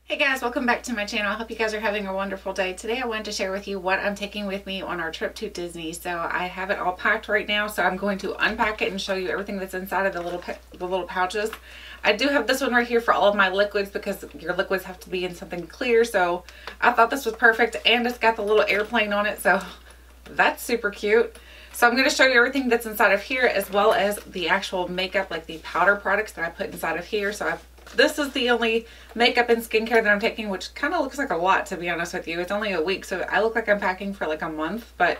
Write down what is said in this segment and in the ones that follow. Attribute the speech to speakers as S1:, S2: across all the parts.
S1: Hey guys, welcome back to my channel. I hope you guys are having a wonderful day. Today I wanted to share with you what I'm taking with me on our trip to Disney. So I have it all packed right now, so I'm going to unpack it and show you everything that's inside of the little pouches. I do have this one right here for all of my liquids because your liquids have to be in something clear, so I thought this was perfect, and it's got the little airplane on it, so that's super cute. So I'm going to show you everything that's inside of here, as well as the actual makeup, like the powder products that I put inside of here. So this is the only makeup and skincare that I'm taking, which kind of looks like a lot, to be honest with you. It's only a week, so I look like I'm packing for like a month, but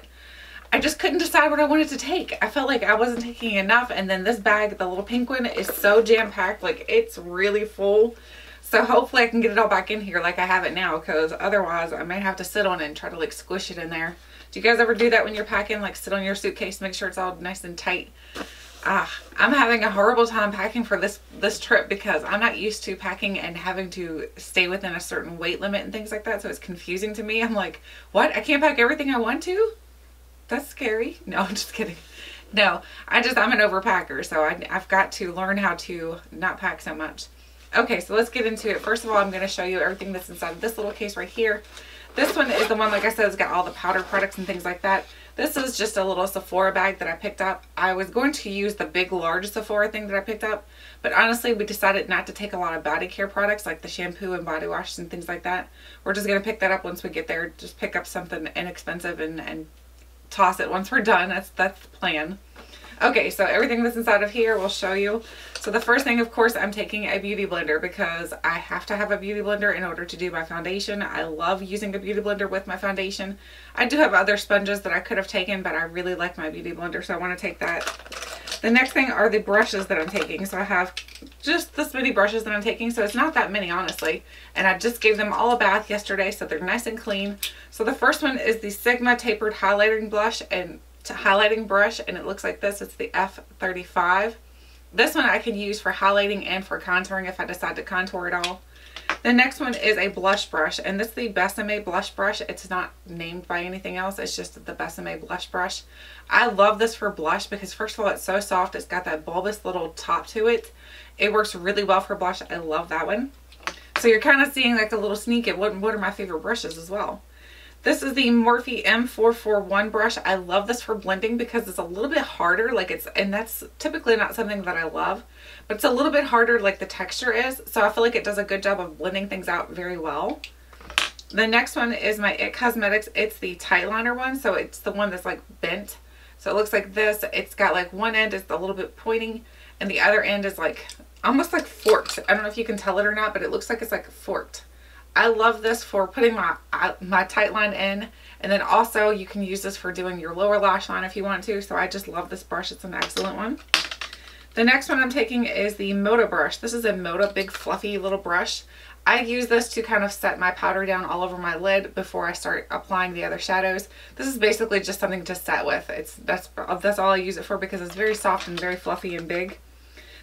S1: I just couldn't decide what I wanted to take. I felt like I wasn't taking enough, and then this bag, the little pink one, is so jam-packed, like it's really full. So hopefully I can get it all back in here like I have it now, because otherwise I might have to sit on it and try to like squish it in there. Do you guys ever do that when you're packing? Like sit on your suitcase, make sure it's all nice and tight? I'm having a horrible time packing for this trip because I'm not used to packing and having to stay within a certain weight limit and things like that, so it's confusing to me. I'm like, what? I can't pack everything I want to? That's scary. No, I'm just kidding. No, I'm an overpacker, so I've got to learn how to not pack so much. Okay, so let's get into it. First of all, I'm going to show you everything that's inside of this little case right here. This one is the one, like I said, it's got all the powder products and things like that. This is just a little Sephora bag that I picked up. I was going to use the big, large Sephora thing that I picked up, but honestly, we decided not to take a lot of body care products like the shampoo and body washes and things like that. We're just going to pick that up once we get there. Just pick up something inexpensive and toss it once we're done. That's the plan. Okay, so everything that's inside of here we'll show you. So the first thing, of course, I'm taking a beauty blender because I have to have a beauty blender in order to do my foundation. I love using a beauty blender with my foundation. I do have other sponges that I could have taken, but I really like my beauty blender, so I want to take that. The next thing are the brushes that I'm taking. So I have just this many brushes that I'm taking, so it's not that many, honestly. And I just gave them all a bath yesterday, so they're nice and clean. So the first one is the Sigma Tapered Highlighting Brush and it looks like this. It's the F35. This one I can use for highlighting and for contouring if I decide to contour it all. The next one is a blush brush, and this is the Besame blush brush. It's not named by anything else. It's just the Besame blush brush. I love this for blush because, first of all, it's so soft. It's got that bulbous little top to it. It works really well for blush. I love that one. So you're kind of seeing like a little sneak at what are my favorite brushes as well. This is the Morphe M441 brush. I love this for blending because it's a little bit harder, and that's typically not something that I love, but it's a little bit harder like the texture is, so I feel like it does a good job of blending things out very well. The next one is my IT Cosmetics. It's the tight liner one, so it's the one that's like bent. So it looks like this. It's got like one end is a little bit pointing and the other end is like almost like forked. I don't know if you can tell it or not, but it looks like it's like forked. I love this for putting my tight line in, and then also you can use this for doing your lower lash line if you want to. So I just love this brush. It's an excellent one. The next one I'm taking is the Moda brush. This is a Moda big fluffy little brush. I use this to kind of set my powder down all over my lid before I start applying the other shadows. This is basically just something to set with. That's all I use it for because it's very soft and very fluffy and big.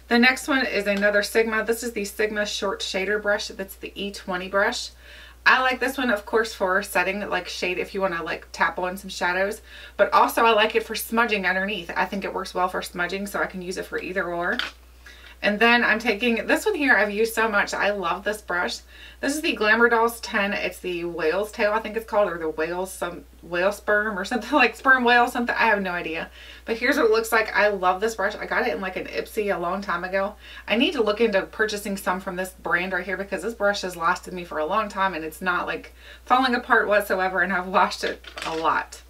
S1: The next one is another Sigma. This is the Sigma Short Shader Brush. That's the E20 brush. I like this one, of course, for setting like shade if you want to like tap on some shadows, but also I like it for smudging underneath. I think it works well for smudging, so I can use it for either or. And then I'm taking this one here. I've used so much. I love this brush. This is the Glamour Dolls 10. It's the whale's tail, I think it's called, or the whale sperm or something, like sperm whale something. I have no idea. But here's what it looks like. I love this brush. I got it in like an Ipsy a long time ago. I need to look into purchasing some from this brand right here because this brush has lasted me for a long time and it's not like falling apart whatsoever, and I've washed it a lot.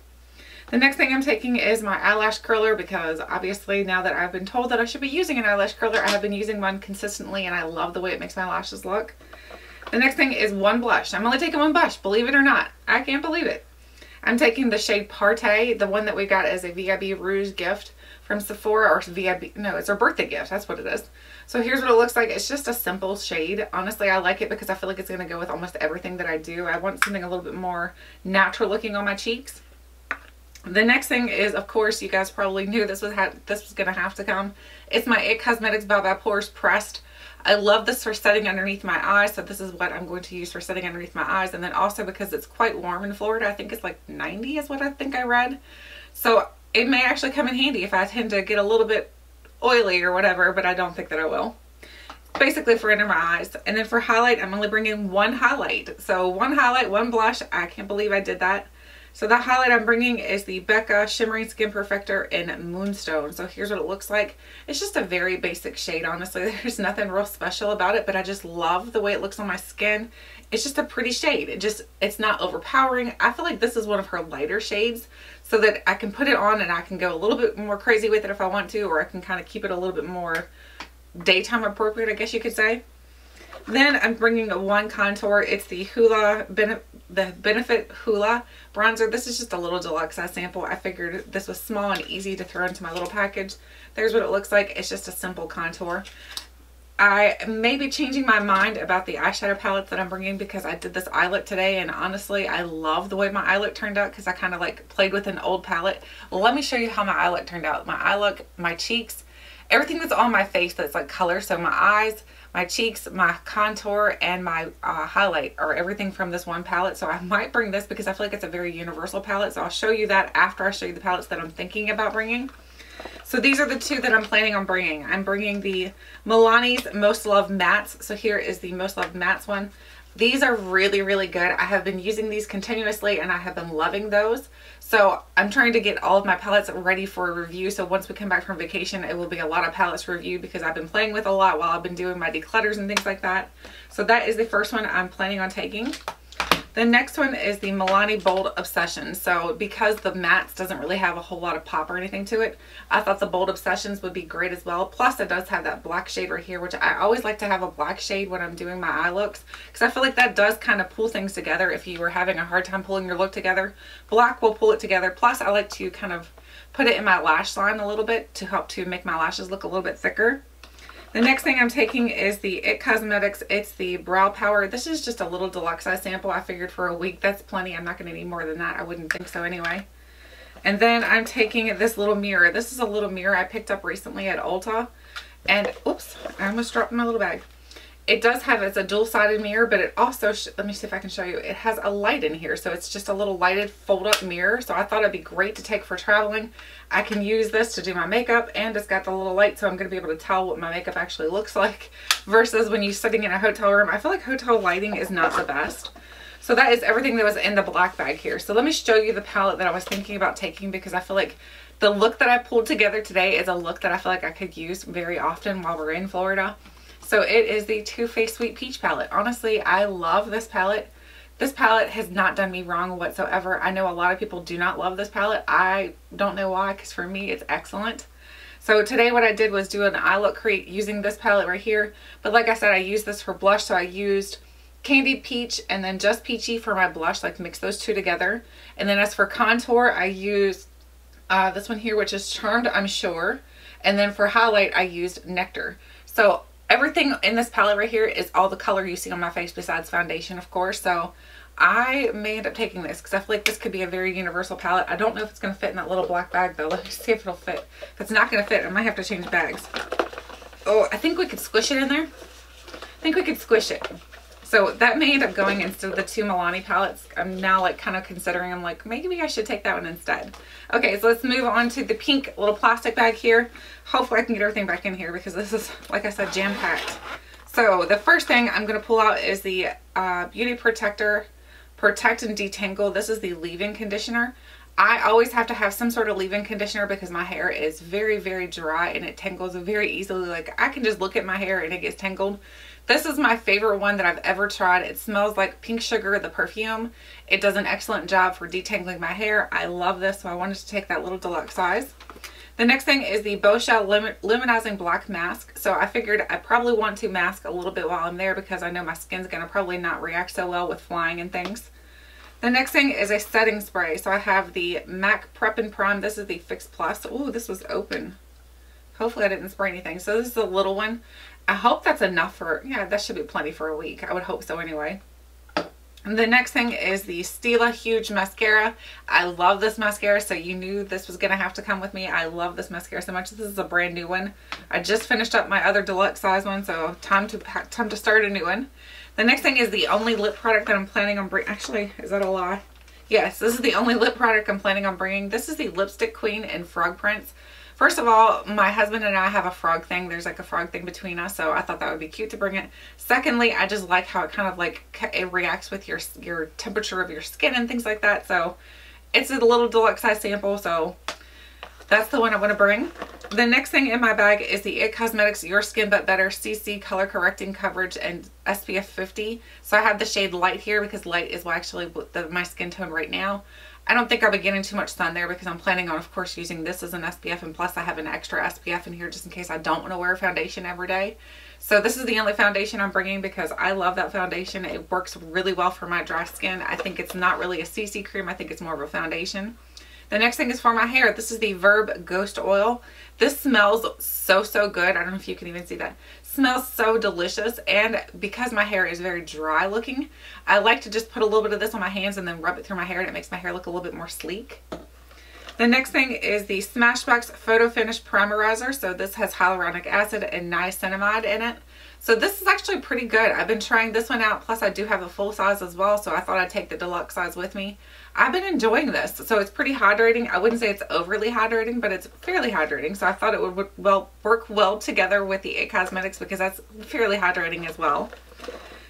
S1: The next thing I'm taking is my eyelash curler because obviously now that I've been told that I should be using an eyelash curler, I have been using one consistently and I love the way it makes my lashes look. The next thing is one blush. I'm only taking one blush, believe it or not. I can't believe it. I'm taking the shade Partay, the one that we got as a VIB Rouge gift from Sephora, or VIB, no, it's our birthday gift. That's what it is. So here's what it looks like. It's just a simple shade. Honestly, I like it because I feel like it's going to go with almost everything that I do. I want something a little bit more natural looking on my cheeks. The next thing is, of course, you guys probably knew this was going to have to come. It's my IT Cosmetics by Pores Pressed. I love this for setting underneath my eyes, so this is what I'm going to use for setting underneath my eyes. And then also because it's quite warm in Florida, I think it's like 90 is what I think I read. So it may actually come in handy if I tend to get a little bit oily or whatever, but I don't think that I will. basically for under my eyes. And then for highlight, I'm only bringing one highlight. So one highlight, one blush. I can't believe I did that. So the highlight I'm bringing is the Becca Shimmering Skin Perfector in Moonstone. So here's what it looks like. It's just a very basic shade, honestly. There's nothing real special about it, but I just love the way it looks on my skin. It's just a pretty shade. It's not overpowering. I feel like this is one of her lighter shades, so that I can put it on and I can go a little bit more crazy with it if I want to, or I can kind of keep it a little bit more daytime appropriate, I guess you could say. Then I'm bringing one contour. It's the Benefit Hoola bronzer. This is just a little deluxe size sample. I figured this was small and easy to throw into my little package. There's what it looks like. It's just a simple contour. I may be changing my mind about the eyeshadow palettes that I'm bringing because I did this eye look today, and honestly I love the way my eye look turned out because I kind of like played with an old palette. Well, let me show you how my eye look turned out. My eye look, my cheeks, everything that's on my face that's like color. So my eyes, my cheeks, my contour, and my highlight are everything from this one palette. So I might bring this because I feel like it's a very universal palette. So I'll show you that after I show you the palettes that I'm thinking about bringing. So these are the two that I'm planning on bringing. I'm bringing the Milani's Most Loved Mattes. So here is the Most Loved Mattes one. These are really, really good. I have been using these continuously and I have been loving those. So I'm trying to get all of my palettes ready for a review. So once we come back from vacation, it will be a lot of palettes review because I've been playing with a lot while I've been doing my declutters and things like that. So that is the first one I'm planning on taking. The next one is the Milani Bold Obsession. So because the mattes doesn't really have a whole lot of pop or anything to it, I thought the Bold Obsessions would be great as well. Plus it does have that black shade right here, which I always like to have a black shade when I'm doing my eye looks, because I feel like that does kind of pull things together. If you were having a hard time pulling your look together, black will pull it together. Plus I like to kind of put it in my lash line a little bit to help to make my lashes look a little bit thicker. The next thing I'm taking is the IT Cosmetics. It's the Brow Power. This is just a little deluxe size sample. I figured for a week that's plenty. I'm not going to need more than that. I wouldn't think so anyway. And then I'm taking this little mirror. This is a little mirror I picked up recently at Ulta. And oops, I almost dropped my little bag. It does have, it's a dual-sided mirror, but it also, let me see if I can show you, it has a light in here. So it's just a little lighted fold-up mirror. So I thought it'd be great to take for traveling. I can use this to do my makeup, and it's got the little light, so I'm going to be able to tell what my makeup actually looks like versus when you're sitting in a hotel room. I feel like hotel lighting is not the best. So that is everything that was in the black bag here. So let me show you the palette that I was thinking about taking, because I feel like the look that I pulled together today is a look that I feel like I could use very often while we're in Florida. So it is the Too Faced Sweet Peach palette. Honestly, I love this palette. This palette has not done me wrong whatsoever. I know a lot of people do not love this palette. I don't know why, because for me it's excellent. So today what I did was do an eye look create using this palette right here. But like I said, I used this for blush, so I used Candied Peach and then just Peachy for my blush, like mix those two together. And then as for contour, I used this one here, which is Charmed, I'm Sure. And then for highlight, I used Nectar. So everything in this palette right here is all the color you see on my face besides foundation, of course. So I may end up taking this because I feel like this could be a very universal palette. I don't know if it's going to fit in that little black bag though. Let me see if it'll fit. If it's not going to fit, I might have to change bags. Oh, I think we could squish it in there. I think we could squish it. So that may end up going instead of the two Milani palettes. I'm now like kind of considering, I'm like, maybe I should take that one instead. Okay, so let's move on to the pink little plastic bag here. Hopefully I can get everything back in here because this is, like I said, jam-packed. So the first thing I'm going to pull out is the Beauty Protector Protect and Detangle. This is the leave-in conditioner. I always have to have some sort of leave-in conditioner because my hair is very, very dry and it tangles very easily. Like I can just look at my hair and it gets tangled. This is my favorite one that I've ever tried. It smells like Pink Sugar, the perfume. It does an excellent job for detangling my hair. I love this, so I wanted to take that little deluxe size. The next thing is the Bochelle Luminizing Black Mask. So I figured I probably want to mask a little bit while I'm there because I know my skin's going to probably not react so well with flying and things. The next thing is a setting spray. So I have the MAC Prep and Prime. This is the Fix Plus. Ooh, this was open. Hopefully I didn't spray anything. So this is a little one. I hope that's enough for, yeah, that should be plenty for a week. I would hope so anyway. And the next thing is the Stila Huge Mascara. I love this mascara, so you knew this was going to have to come with me. I love this mascara so much. This is a brand new one. I just finished up my other deluxe size one, so time to start a new one. The next thing is the only lip product that I'm planning on bringing. Actually, is that a lie? Yes, this is the only lip product I'm planning on bringing. This is the Lipstick Queen in Frog Prints. First of all, my husband and I have a frog thing. There's like a frog thing between us, so I thought that would be cute to bring it. Secondly, I just like how it kind of like it reacts with your temperature of your skin and things like that. So it's a little deluxe size sample, so that's the one I want to bring. The next thing in my bag is the IT Cosmetics Your Skin But Better CC Color Correcting Coverage and SPF 50. So I have the shade Light here because light is actually my skin tone right now. I don't think I'll be getting too much sun there because I'm planning on, of course, using this as an SPF, and plus I have an extra SPF in here just in case I don't want to wear foundation every day. So this is the only foundation I'm bringing because I love that foundation. It works really well for my dry skin. I think it's not really a CC cream. I think it's more of a foundation. The next thing is for my hair. This is the Verb Ghost Oil. This smells so good. I don't know if you can even see that. Smells so delicious, and because my hair is very dry looking, I like to just put a little bit of this on my hands and then rub it through my hair, and it makes my hair look a little bit more sleek. The next thing is the Smashbox Photo Finish Primerizer. So this has hyaluronic acid and niacinamide in it. So this is actually pretty good. I've been trying this one out, plus I do have a full size as well, so I thought I'd take the deluxe size with me. I've been enjoying this. So it's pretty hydrating. I wouldn't say it's overly hydrating, but it's fairly hydrating. So I thought it would work well together with the IT Cosmetics because that's fairly hydrating as well.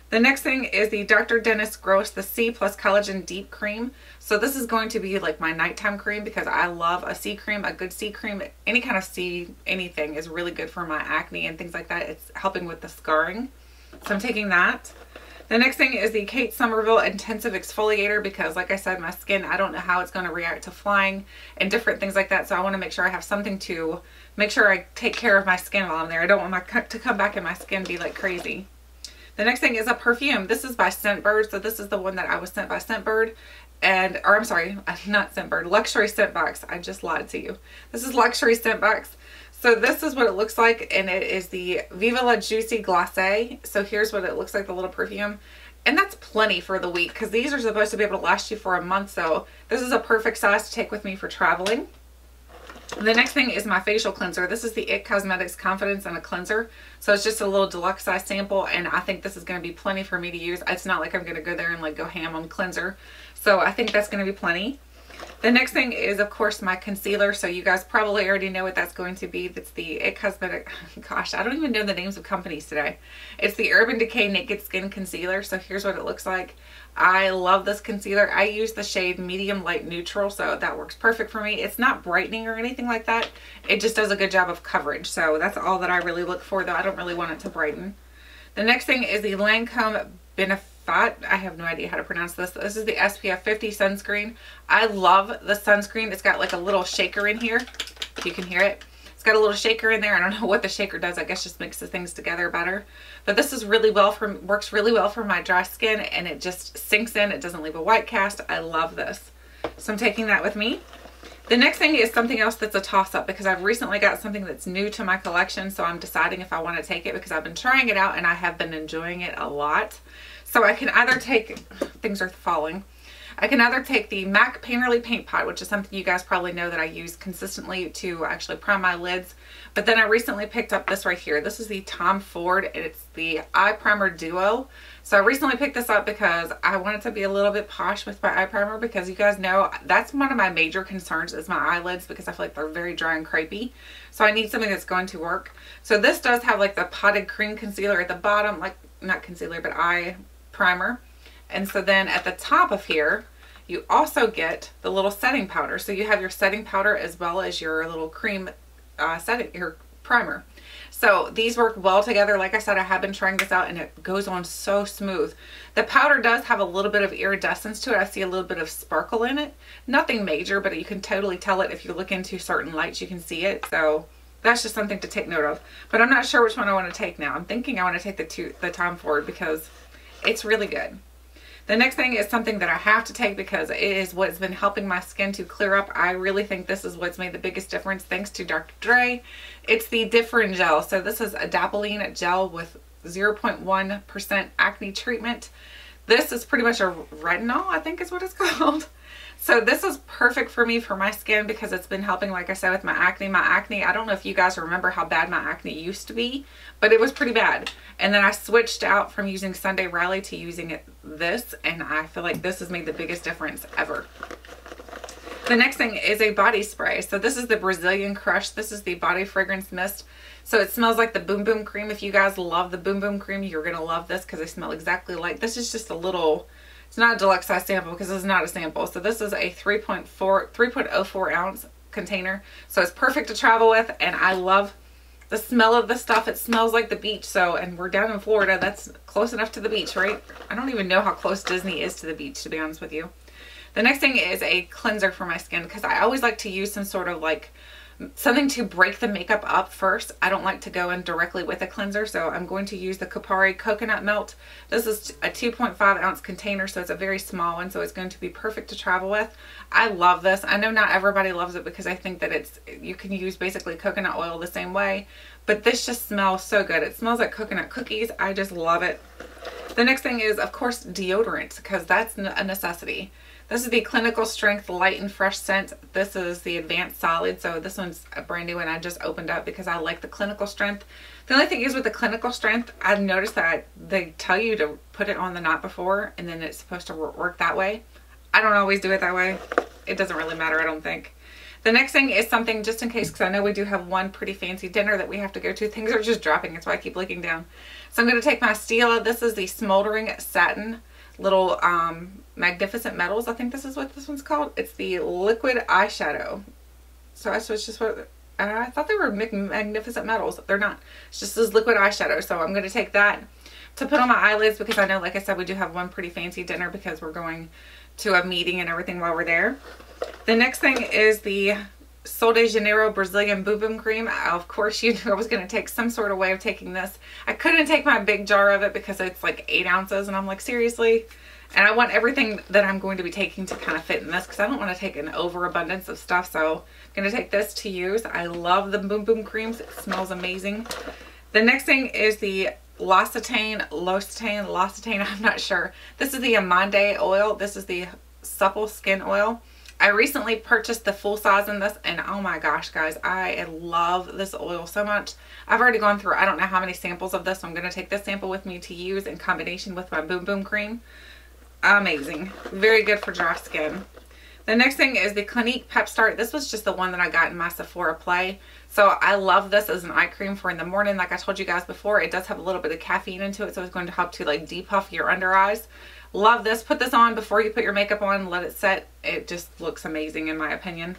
S1: The next thing is the Dr. Dennis Gross, the C Plus Collagen Deep Cream. So this is going to be like my nighttime cream because I love a C cream, a good C cream. Any kind of C, anything is really good for my acne and things like that. It's helping with the scarring. So I'm taking that. The next thing is the Kate Somerville Intensive Exfoliator because, like I said, my skin, I don't know how it's going to react to flying and different things like that. So I want to make sure I have something to make sure I take care of my skin while I'm there. I don't want to come back and my skin be like crazy. The next thing is a perfume. This is by Scentbird. So this is the one that I was sent by Scentbird. Or I'm sorry, not Scentbird, Luxury Scent Box. I just lied to you. This is Luxury Scent Box. So this is what it looks like, and it is the Viva La Juicy Glacé. So here's what it looks like, the little perfume. And that's plenty for the week because these are supposed to be able to last you for a month. So this is a perfect size to take with me for traveling. The next thing is my facial cleanser. This is the IT Cosmetics Confidence and a Cleanser. So it's just a little deluxe size sample, and I think this is going to be plenty for me to use. It's not like I'm going to go there and like go ham on cleanser. So I think that's going to be plenty. The next thing is, of course, my concealer. So you guys probably already know what that's going to be. That's the IT Cosmetics. Gosh, I don't even know the names of companies today. It's the Urban Decay Naked Skin Concealer. So here's what it looks like. I love this concealer. I use the shade Medium Light Neutral, so that works perfect for me. It's not brightening or anything like that. It just does a good job of coverage. So that's all that I really look for, though I don't really want it to brighten. The next thing is the Lancome Benefit. I have no idea how to pronounce this. This is the SPF 50 sunscreen. I love the sunscreen. It's got like a little shaker in here, if you can hear it. It's got a little shaker in there. I don't know what the shaker does. I guess just mixes things together better. But this is really works really well for my dry skin, and it just sinks in. It doesn't leave a white cast. I love this. So I'm taking that with me. The next thing is something else that's a toss-up because I've recently got something that's new to my collection, so I'm deciding if I want to take it because I've been trying it out and I have been enjoying it a lot. So I can either take, things are falling. I can either take the MAC Painterly Paint Pot, which is something you guys probably know that I use consistently to actually prime my lids. But then I recently picked up this right here. This is the Tom Ford, and it's the Eye Primer Duo. So I recently picked this up because I wanted to be a little bit posh with my eye primer because you guys know that's one of my major concerns is my eyelids because I feel like they're very dry and crepey. So I need something that's going to work. So this does have like the potted cream concealer at the bottom, like not concealer, but eye primer. And so then at the top of here, you also get the little setting powder. So you have your setting powder as well as your little cream your primer. So these work well together. Like I said, I have been trying this out and it goes on so smooth. The powder does have a little bit of iridescence to it. I see a little bit of sparkle in it. Nothing major, but you can totally tell it if you look into certain lights, you can see it. So that's just something to take note of. But I'm not sure which one I want to take now. I'm thinking I want to take the Tom Ford because it's really good. The next thing is something that I have to take because it is what's been helping my skin to clear up. I really think this is what's made the biggest difference thanks to Dr. Dre. It's the Differin Gel. So this is Adapalene gel with 0.1% acne treatment. This is pretty much a retinol, I think is what it's called. So this is perfect for me for my skin because it's been helping, like I said, with my acne. My acne, I don't know if you guys remember how bad my acne used to be, but it was pretty bad. And then I switched out from using Sunday Rally to using this, and I feel like this has made the biggest difference ever. The next thing is a body spray. So this is the Brazilian Crush. This is the body fragrance mist. So it smells like the Boom Boom Cream. If you guys love the Boom Boom Cream, you're going to love this because they smell exactly like, this is just a little, it's not a deluxe size sample because it's not a sample. So this is a 3.04 ounce container. So it's perfect to travel with, and I love the smell of the stuff. It smells like the beach. So, and we're down in Florida. That's close enough to the beach, right? I don't even know how close Disney is to the beach, to be honest with you. The next thing is a cleanser for my skin because I always like to use some sort of like something to break the makeup up first. I don't like to go in directly with a cleanser, so I'm going to use the Kopari Coconut Melt. This is a 2.5 ounce container, so it's a very small one, so it's going to be perfect to travel with. I love this. I know not everybody loves it because I think that it's, you can use basically coconut oil the same way, but this just smells so good. It smells like coconut cookies. I just love it. The next thing is, of course, deodorant, because that's a necessity. This is the Clinical Strength Light and Fresh Scent. This is the Advanced Solid. So this one's a brand new one I just opened up because I like the Clinical Strength. The only thing is with the Clinical Strength, I've noticed that they tell you to put it on the night before and then it's supposed to work that way. I don't always do it that way. It doesn't really matter, I don't think. The next thing is something just in case, because I know we do have one pretty fancy dinner that we have to go to. Things are just dropping. That's why I keep looking down. So I'm going to take my Stila. This is the Smoldering Satin Little Magnificent Metals. I think this is what this one's called. It's the liquid eyeshadow. So that's just what I thought they were magnificent metals. They're not. It's just this liquid eyeshadow. So I'm going to take that to put on my eyelids because I know, like I said, we do have one pretty fancy dinner because we're going to a meeting and everything while we're there. The next thing is the Sol de Janeiro Brazilian Boom Boom Cream. Of course, you knew I was going to take some sort of way of taking this. I couldn't take my big jar of it because it's like 8 ounces and I'm like, seriously? And I want everything that I'm going to be taking to kind of fit in this because I don't want to take an overabundance of stuff. So I'm going to take this to use. I love the Boom Boom Creams. It smells amazing. The next thing is the L'Occitane, I'm not sure. This is the Amande oil. This is the Supple Skin Oil. I recently purchased the full size in this, and oh my gosh, guys, I love this oil so much. I've already gone through, I don't know how many samples of this, so I'm going to take this sample with me to use in combination with my Boom Boom Cream. Amazing. Very good for dry skin. The next thing is the Clinique Pep Start. This was just the one that I got in my Sephora Play. So I love this as an eye cream for in the morning. Like I told you guys before, it does have a little bit of caffeine into it, so it's going to help to like depuff your under eyes. Love this. Put this on before you put your makeup on. Let it set. It just looks amazing in my opinion.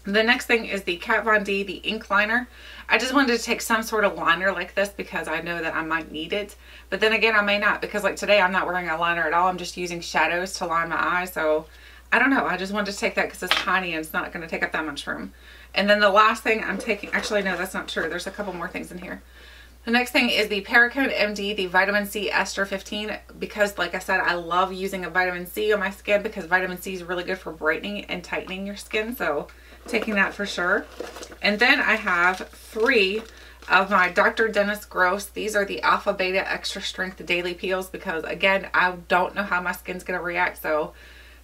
S1: The next thing is the Kat Von D, the ink liner. I just wanted to take some sort of liner like this because I know that I might need it. But then again, I may not because like today I'm not wearing a liner at all. I'm just using shadows to line my eyes. So I don't know. I just wanted to take that because it's tiny and it's not going to take up that much room. And then the last thing I'm taking, actually no, that's not true. There's a couple more things in here. The next thing is the Perricone MD, the Vitamin C Ester 15, because like I said, I love using a vitamin C on my skin because vitamin C is really good for brightening and tightening your skin. So taking that for sure. And then I have 3 of my Dr. Dennis Gross. These are the Alpha Beta Extra Strength Daily Peels because again, I don't know how my skin's going to react. So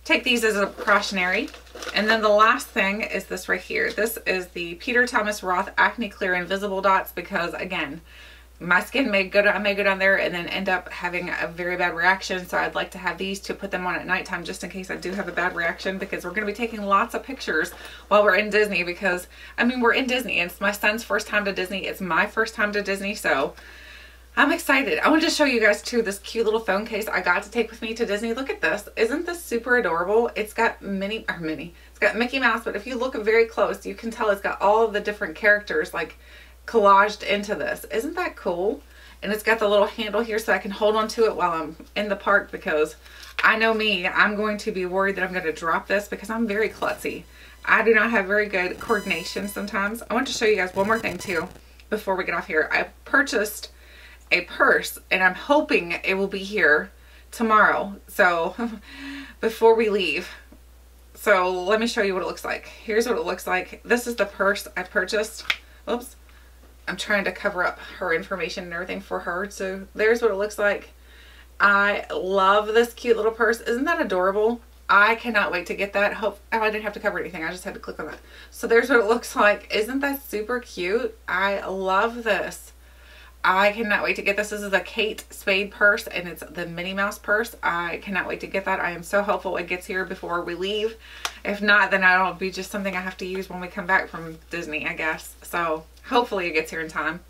S1: take these as a precautionary. And then the last thing is this right here. This is the Peter Thomas Roth Acne Clear Invisible Dots because again, my skin may go down there and then end up having a very bad reaction. So I'd like to have these to put them on at nighttime just in case I do have a bad reaction because we're going to be taking lots of pictures while we're in Disney because, I mean, we're in Disney and it's my son's first time to Disney. It's my first time to Disney. So I'm excited. I want to show you guys too this cute little phone case I got to take with me to Disney. Look at this. Isn't this super adorable? It's got it's got Mickey Mouse, but if you look very close, you can tell it's got all of the different characters like collaged into this. Isn't that cool? And it's got the little handle here so I can hold on to it while I'm in the park because I know me, I'm going to be worried that I'm going to drop this because I'm very klutzy. I do not have very good coordination sometimes. I want to show you guys one more thing too before we get off here. I purchased a purse and I'm hoping it will be here tomorrow. So before we leave. So let me show you what it looks like. Here's what it looks like. This is the purse I purchased. Oops. I'm trying to cover up her information and everything for her. So there's what it looks like. I love this cute little purse. Isn't that adorable? I cannot wait to get that. Oh, I didn't have to cover anything. I just had to click on that. So there's what it looks like. Isn't that super cute? I love this. I cannot wait to get this. This is a Kate Spade purse, and it's the Minnie Mouse purse. I cannot wait to get that. I am so hopeful it gets here before we leave. If not, then it'll be just something I have to use when we come back from Disney, I guess. So hopefully it gets here in time.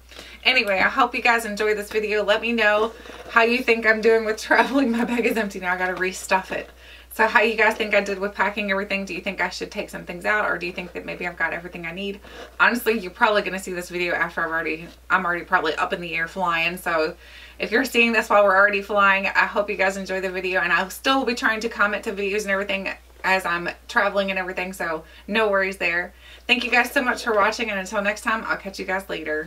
S1: Anyway, I hope you guys enjoyed this video. Let me know how you think I'm doing with traveling. My bag is empty now. I got to restuff it. So how you guys think I did with packing everything? Do you think I should take some things out, or do you think that maybe I've got everything I need? Honestly, you're probably going to see this video after I'm already probably up in the air flying. So if you're seeing this while we're already flying, I hope you guys enjoy the video, and I'll still be trying to comment to videos and everything as I'm traveling and everything. So no worries there. Thank you guys so much for watching, and until next time, I'll catch you guys later.